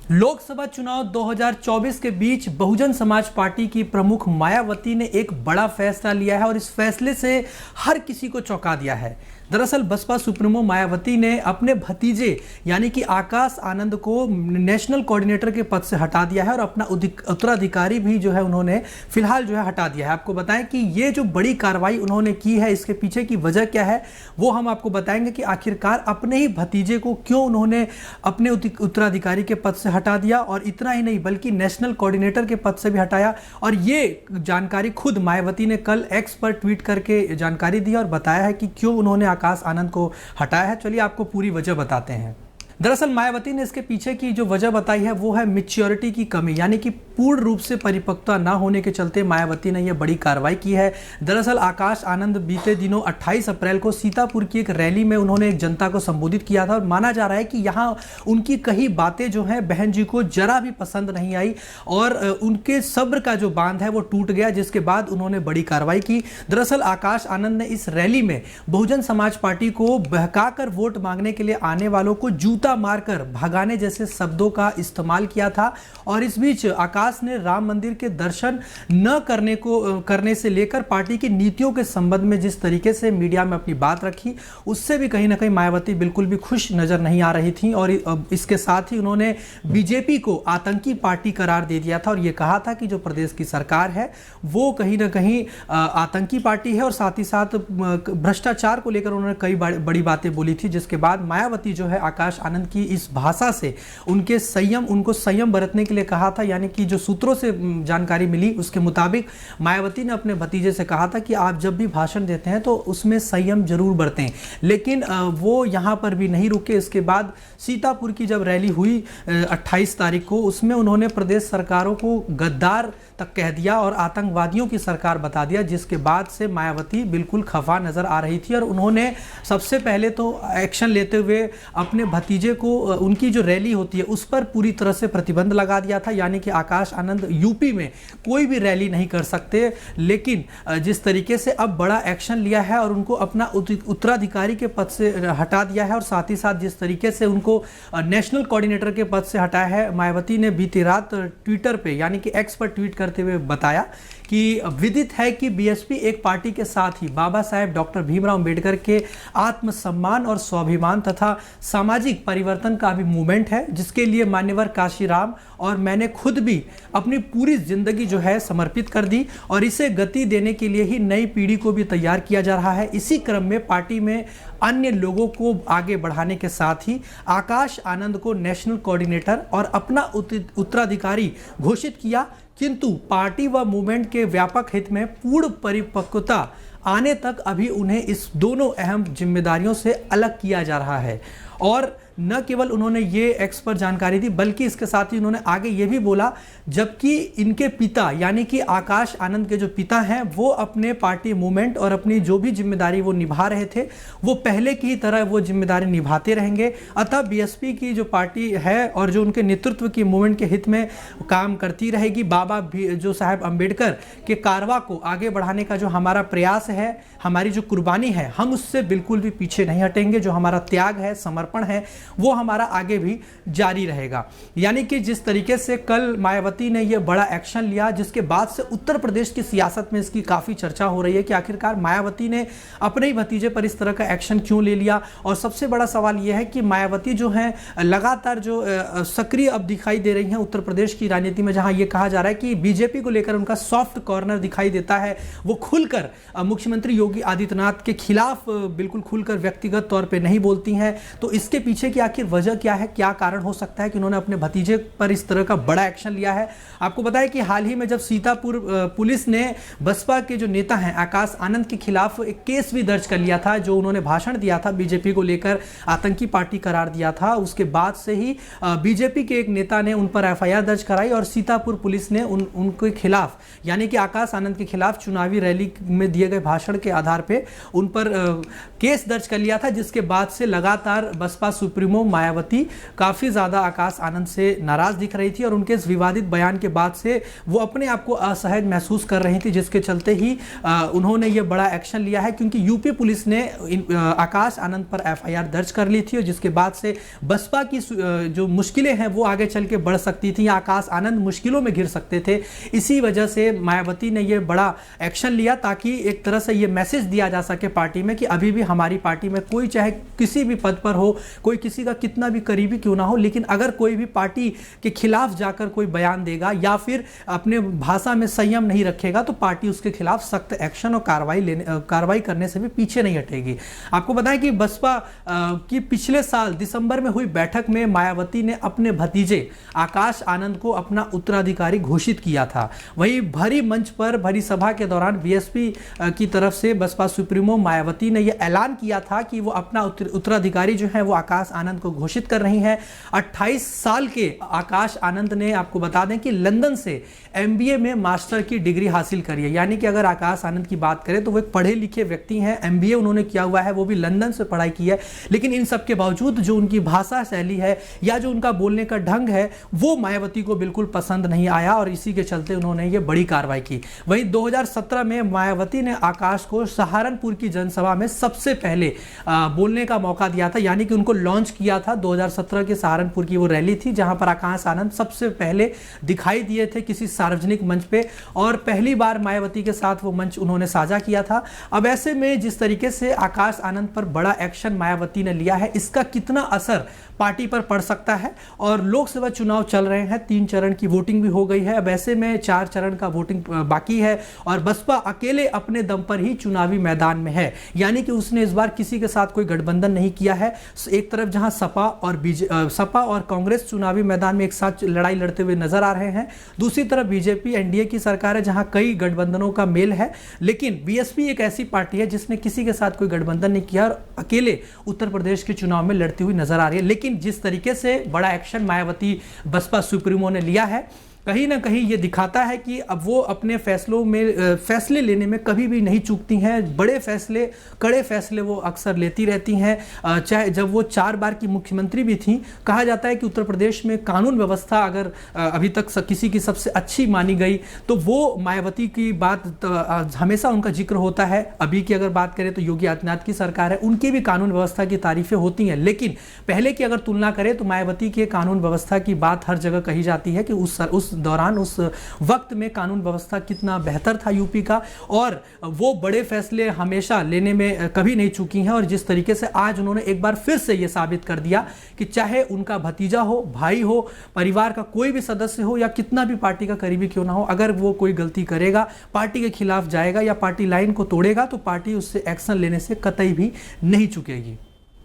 लोकसभा चुनाव 2024 के बीच बहुजन समाज पार्टी की प्रमुख मायावती ने एक बड़ा फैसला लिया है और इस फैसले से हर किसी को चौंका दिया है। दरअसल बसपा सुप्रीमो मायावती ने अपने भतीजे यानी कि आकाश आनंद को नेशनल कोऑर्डिनेटर के पद से हटा दिया है और अपना उत्तराधिकारी भी जो है उन्होंने फिलहाल जो है हटा दिया है। आपको बताएं कि ये जो बड़ी कार्रवाई उन्होंने की है, इसके पीछे की वजह क्या है वो हम आपको बताएंगे कि आखिरकार अपने ही भतीजे को क्यों उन्होंने अपने उत्तराधिकारी के पद से हटा दिया और इतना ही नहीं बल्कि नेशनल कोऑर्डिनेटर के पद से भी हटाया। और ये जानकारी खुद मायावती ने कल एक्स पर ट्वीट करके जानकारी दी और बताया है कि क्यों उन्होंने आकाश आनंद को हटाया है। चलिए आपको पूरी वजह बताते हैं। दरअसल मायावती ने इसके पीछे की जो वजह बताई है वो है मैच्योरिटी की कमी, यानी कि पूर्ण रूप से परिपक्वता ना होने के चलते मायावती ने यह बड़ी कार्रवाई की है। दरअसल आकाश आनंद बीते दिनों 28 अप्रैल को सीतापुर की एक रैली में उन्होंने एक जनता को संबोधित किया था और माना जा रहा है कि यहाँ उनकी कई बातें जो हैं बहन जी को जरा भी पसंद नहीं आई और उनके सब्र का जो बांध है वो टूट गया, जिसके बाद उन्होंने बड़ी कार्रवाई की। दरअसल आकाश आनंद ने इस रैली में बहुजन समाज पार्टी को बहकाकर वोट मांगने के लिए आने वालों को जूता मारकर भगाने जैसे शब्दों का इस्तेमाल किया था। और इस बीच आकाश ने राम मंदिर के दर्शन न करने से लेकर पार्टी की नीतियों के संबंध में जिस तरीके से मीडिया में अपनी बात रखी, उससे भी कहीं ना कहीं मायावती बिल्कुल भी खुश नजर नहीं आ रही थी। और इसके साथ ही उन्होंने बीजेपी को आतंकी पार्टी करार दे दिया था और यह कहा था कि जो प्रदेश की सरकार है वो कहीं ना कहीं आतंकी पार्टी है। और साथ ही साथ भ्रष्टाचार को लेकर उन्होंने कई बड़ी बातें बोली थी, जिसके बाद मायावती जो है आकाश आनंद की इस भाषा से उनको संयम बरतने के लिए कहा था। यानी कि जो सूत्रों से जानकारी मिली उसके मुताबिक मायावती ने अपने भतीजे से कहा था कि आप जब भी भाषण देते हैं तो उसमें संयम जरूर बरतें। लेकिन वो यहां पर भी नहीं रुके। इसके बाद सीतापुर की जब रैली हुई 28 तारीख को, उसमें उन्होंने प्रदेश सरकारों को गद्दार तक कह दिया और आतंकवादियों की सरकार बता दिया, जिसके बाद से मायावती बिल्कुल खफा नजर आ रही थी। और उन्होंने सबसे पहले तो एक्शन लेते हुए अपने भतीजे को, उनकी जो रैली होती है उस पर पूरी तरह से प्रतिबंध लगा दिया था। यानी कि आकाश आनंद यूपी में कोई भी रैली नहीं कर सकते। लेकिन जिस तरीके से अब बड़ा एक्शन लिया है और उनको अपना उत्तराधिकारी के पद से हटा दिया है और साथ ही साथ जिस तरीके से उनको नेशनल कोऑर्डिनेटर के पद से हटाया है, मायावती ने बीती रात ट्विटर पे यानी कि एक्स पर ट्वीट करते हुए बताया कि विदित है कि बीएसपी एक पार्टी के साथ ही बाबा साहेब डॉक्टर भीमराव अंबेडकर के आत्मसम्मान और स्वाभिमान तथा सामाजिक परिवर्तन का भी मूवमेंट है, जिसके लिए मान्यवर काशीराम और मैंने खुद भी अपनी पूरी जिंदगी जो है समर्पित कर दी और इसे गति देने के लिए ही नई पीढ़ी को भी तैयार किया जा रहा है। इसी क्रम में पार्टी में अन्य लोगों को आगे बढ़ाने के साथ ही आकाश आनंद को नेशनल कोऑर्डिनेटर और अपना उत्तराधिकारी घोषित किया, किंतु पार्टी व मूवमेंट के व्यापक हित में पूर्ण परिपक्वता आने तक अभी उन्हें इस दोनों अहम जिम्मेदारियों से अलग किया जा रहा है। और न केवल उन्होंने ये एक्स पर जानकारी दी बल्कि इसके साथ ही उन्होंने आगे ये भी बोला, जबकि इनके पिता यानी कि आकाश आनंद के जो पिता हैं वो अपने पार्टी मूवमेंट और अपनी जो भी जिम्मेदारी वो निभा रहे थे वो पहले की ही तरह वो जिम्मेदारी निभाते रहेंगे। अतः बीएसपी की जो पार्टी है और जो उनके नेतृत्व की मूवमेंट के हित में काम करती रहेगी। बाबा जो साहब अम्बेडकर के कारवा को आगे बढ़ाने का जो हमारा प्रयास है, हमारी जो कुर्बानी है, हम उससे बिल्कुल भी पीछे नहीं हटेंगे। जो हमारा त्याग है, समर्पण है, वो हमारा आगे भी जारी रहेगा। यानी कि जिस तरीके से कल मायावती ने यह बड़ा एक्शन लिया, जिसके बाद से उत्तर प्रदेश की सियासत में इसकी काफी चर्चा हो रही है कि आखिरकार मायावती ने अपने ही भतीजे पर इस तरह का एक्शन क्यों ले लिया। और सबसे बड़ा सवाल यह है कि मायावती जो है लगातार जो सक्रिय अब दिखाई दे रही हैं उत्तर प्रदेश की राजनीति में, जहां यह कहा जा रहा है कि बीजेपी को लेकर उनका सॉफ्ट कॉर्नर दिखाई देता है। वो खुलकर मुख्यमंत्री योगी आदित्यनाथ के खिलाफ बिल्कुल खुलकर व्यक्तिगत तौर पर नहीं बोलती हैं। तो इसके पीछे की आखिर वजह क्या है, क्या कारण हो सकता है कि उन्होंने अपने भतीजे पर इस तरह का बड़ा एक्शन लिया है। आपको बताएं कि हाल ही में जब सीतापुर पुलिस ने बसपा के जो नेता हैं आकाश आनंद के खिलाफ एक केस भी दर्ज कर लिया था, जो उन्होंने भाषण दिया था, बीजेपी को लेकर आतंकी पार्टी करार दिया था, उसके बाद से ही बीजेपी के एक नेता ने उन पर एफआईआर दर्ज कराई और सीतापुर पुलिस ने उनके खिलाफ यानी कि आकाश आनंद के खिलाफ चुनावी रैली में दिए गए भाषण के आधार पर उन पर केस दर्ज कर लिया था, जिसके बाद से लगातार बसपा सुप्रीमो सुप्रीमो मायावती काफ़ी ज़्यादा आकाश आनंद से नाराज़ दिख रही थी और उनके इस विवादित बयान के बाद से वो अपने आप को असहज महसूस कर रही थी, जिसके चलते ही उन्होंने ये बड़ा एक्शन लिया है। क्योंकि यूपी पुलिस ने आकाश आनंद पर एफआईआर दर्ज कर ली थी और जिसके बाद से बसपा की जो मुश्किलें हैं वो आगे चल के बढ़ सकती थी, आकाश आनंद मुश्किलों में घिर सकते थे। इसी वजह से मायावती ने ये बड़ा एक्शन लिया ताकि एक तरह से ये मैसेज दिया जा सके पार्टी में कि अभी भी हमारी पार्टी में कोई चाहे किसी भी पद पर हो, कोई किसी का कितना भी करीबी क्यों ना हो, लेकिन अगर कोई भी पार्टी के खिलाफ जाकर कोई बयान देगा या फिर अपने भाषा में संयम नहीं रखेगा तो पार्टी उसके खिलाफ सख्त एक्शन और कार्रवाई करने से भी पीछे नहीं हटेगी। आपको बताएं कि बसपा की पिछले साल दिसंबर में हुई बैठक में मायावती ने अपने भतीजे आकाश आनंद को अपना उत्तराधिकारी घोषित किया था। वहीं भरी मंच पर भरी सभा के दौरान बीएसपी की तरफ से बसपा सुप्रीमो मायावती ने यह ऐलान किया था कि वो अपना उत्तराधिकारी जो है वो आकाश आनंद को घोषित कर रही हैं। 28 साल के आकाश आनंद ने, आपको बता दें कि लंदन से एमबीए में मास्टर की डिग्री हासिल करी है। यानी कि अगर आकाश आनंद की बात करें तो वो एक पढ़े लिखे व्यक्ति हैं, एमबीए उन्होंने किया हुआ है, वो भी लंदन से पढ़ाई की है। लेकिन इन सब के बावजूद जो उनकी भाषा शैली है या जो उनका बोलने का ढंग है वो मायावती को बिल्कुल पसंद नहीं आया और इसी के चलते उन्होंने ये बड़ी कार्रवाई की। वहीं 2017 में मायावती ने आकाश को सहारनपुर की जनसभा में सबसे पहले बोलने का मौका दिया था, यानी कि उनको लॉन्च किया था। 2017 के सहारनपुर की वो रैली थी जहां पर आकाश आनंद सबसे पहले दिखाई दिए थे किसी सार्वजनिक मंच पे और पहली बार मायावती के साथ वो मंच उन्होंने साझा किया था। अब ऐसे में जिस तरीके से आकाश आनंद पर बड़ा एक्शन मायावती ने लिया है, इसका कितना असर पार्टी पर पड़ सकता है। और लोकसभा चुनाव चल रहे हैं, 3 चरण की वोटिंग भी हो गई है, अब ऐसे में 4 चरण का वोटिंग बाकी है और बसपा अकेले अपने दम पर ही चुनावी मैदान में है। यानी कि उसने इस बार किसी के साथ कोई गठबंधन नहीं किया है। एक तरफ जहां सपा और कांग्रेस चुनावी मैदान में एक साथ लड़ाई लड़ते हुए नजर आ रहे हैं, दूसरी तरफ बीजेपी एनडीए की सरकार है जहां कई गठबंधनों का मेल है। लेकिन बीएसपी एक ऐसी पार्टी है जिसने किसी के साथ कोई गठबंधन नहीं किया और अकेले उत्तर प्रदेश के चुनाव में लड़ती हुई नजर आ रही है। लेकिन जिस तरीके से बड़ा एक्शन मायावती बसपा सुप्रीमो ने लिया है, कहीं ना कहीं ये दिखाता है कि अब वो अपने फैसलों में फैसले लेने में कभी भी नहीं चूकती हैं। बड़े फैसले, कड़े फैसले वो अक्सर लेती रहती हैं। चाहे जब वो 4 बार की मुख्यमंत्री भी थी, कहा जाता है कि उत्तर प्रदेश में कानून व्यवस्था अगर अभी तक किसी की सबसे अच्छी मानी गई तो वो मायावती की बात हमेशा उनका जिक्र होता है। अभी की अगर बात करें तो योगी आदित्यनाथ की सरकार है, उनकी भी कानून व्यवस्था की तारीफें होती हैं। लेकिन पहले की अगर तुलना करें तो मायावती के कानून व्यवस्था की बात हर जगह कही जाती है कि उस दौरान, उस वक्त में कानून व्यवस्था कितना बेहतर था यूपी का और वो बड़े फैसले हमेशा लेने में कभी नहीं चूकी हैं। और जिस तरीके से आज उन्होंने एक बार फिर से ये साबित कर दिया कि चाहे उनका भतीजा हो, भाई हो, परिवार का कोई भी सदस्य हो या कितना भी पार्टी का करीबी क्यों ना हो, अगर वो कोई गलती करेगा, पार्टी के खिलाफ जाएगा या पार्टी लाइन को तोड़ेगा तो पार्टी उससे एक्शन लेने से कतई भी नहीं चुकेगी।